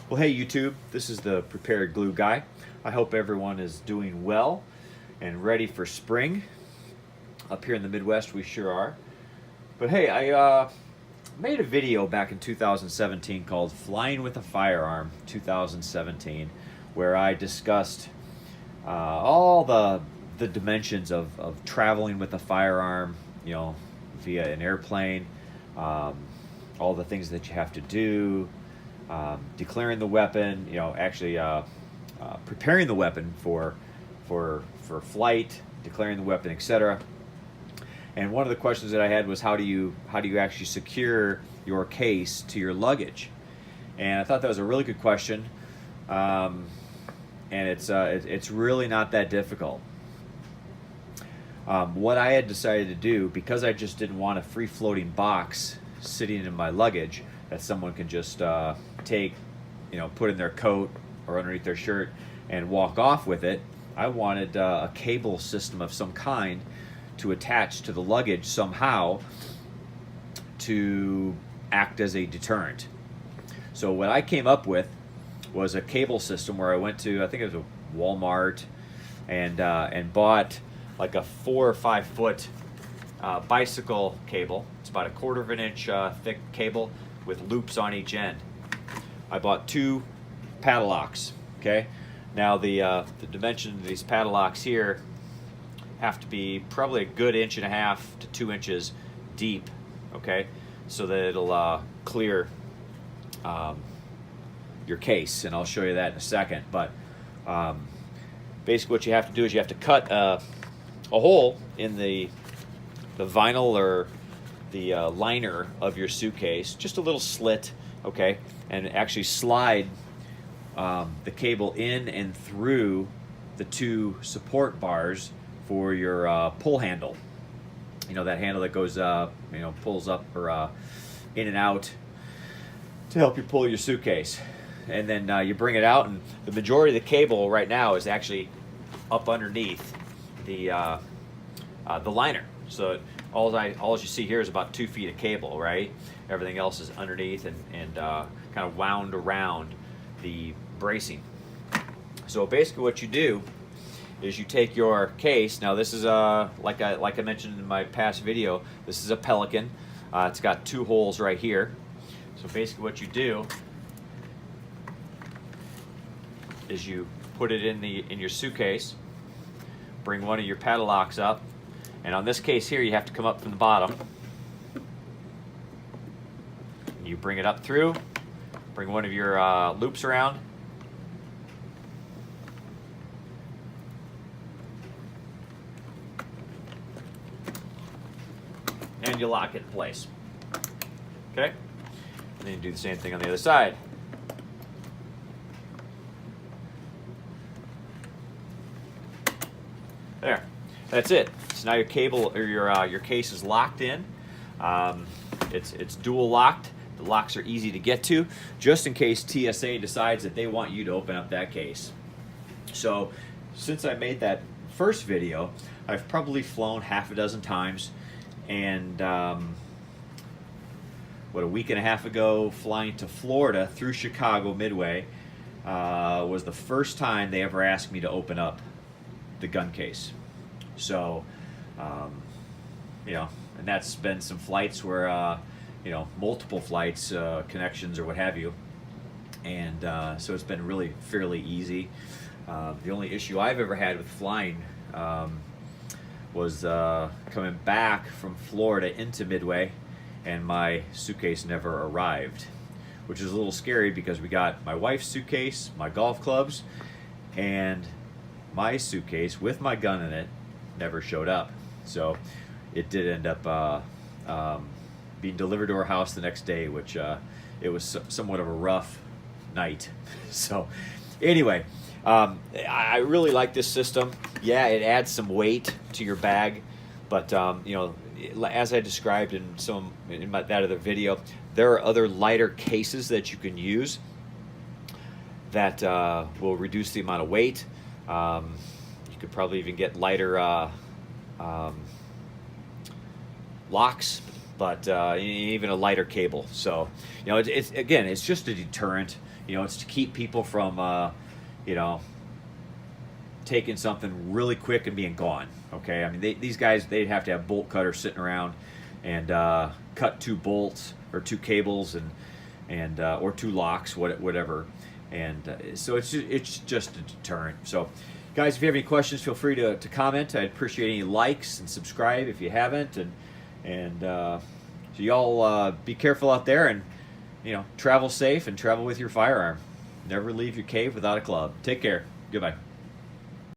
Well, hey YouTube, this is the Prepared Glue Guy. I hope everyone is doing well and ready for spring. Up here in the Midwest, we sure are. But hey, I made a video back in 2017 called Flying with a Firearm 2017, where I discussed all the dimensions of traveling with a firearm, via an airplane, all the things that you have to do, declaring the weapon, preparing the weapon for flight, declaring the weapon, etc. And one of the questions that I had was how do you actually secure your case to your luggage? And I thought that was a really good question, and it's really not that difficult. What I had decided to do, because I just didn't want a free-floating box sitting in my luggage that someone can just take, put in their coat or underneath their shirt and walk off with it, I wanted a cable system of some kind to attach to the luggage somehow to act as a deterrent. So what I came up with was a cable system where I went to, I think it was a Walmart, and bought like a 4 or 5 foot bicycle cable. It's about 1/4 of an inch thick cable with loops on each end. I bought 2 padlocks. Okay, now the dimension of these padlocks here have to be probably a good 1.5 to 2 inches deep. Okay, so that it'll clear your case, and I'll show you that in a second. But basically, what you have to do is you have to cut a hole in the vinyl or the liner of your suitcase, just a little slit, okay, and actually slide the cable in and through the 2 support bars for your pull handle. That handle that goes pulls up or in and out to help you pull your suitcase. And then you bring it out, and the majority of the cable right now is actually up underneath the liner. So all you see here is about 2 feet of cable, right? Everything else is underneath and kind of wound around the bracing. So basically what you do is you take your case. Now this is like I mentioned in my past video, this is a Pelican. It's got 2 holes right here. So basically what you do is you put it in your suitcase, bring one of your padlocks up, and on this case here you have to come up from the bottom. You bring it up through, bring one of your loops around, and you lock it in place. Okay? And then you do the same thing on the other side. There. That's it. So now your cable or your case is locked in. It's dual locked. The locks are easy to get to, just in case TSA decides that they want you to open up that case. So since I made that first video, I've probably flown 6 times, and a week and a half ago, flying to Florida through Chicago Midway was the first time they ever asked me to open up the gun case. So and that's been some flights where multiple flights, connections or what have you, and so it's been really fairly easy. The only issue I've ever had with flying was coming back from Florida into Midway, and my suitcase never arrived, which is a little scary because we got my wife's suitcase, my golf clubs, and my suitcase with my gun in it never showed up. So it did end up being delivered to our house the next day, which it was somewhat of a rough night. So anyway, I really like this system. Yeah, it adds some weight to your bag, but as I described in that other video, there are other lighter cases that you can use that will reduce the amount of weight. You could probably even get lighter locks but even a lighter cable. So, you know, it's again, it's just a deterrent. You know, it's to keep people from, you know, taking something really quick and being gone. Okay, I mean, these guys, they'd have to have bolt cutters sitting around and cut 2 bolts or 2 cables and or 2 locks, whatever. And so it's just a deterrent. So, guys, if you have any questions, feel free to comment. I'd appreciate any likes and subscribe if you haven't. And so y'all be careful out there, and you know, travel safe and travel with your firearm. Never leave your cave without a club. Take care. Goodbye.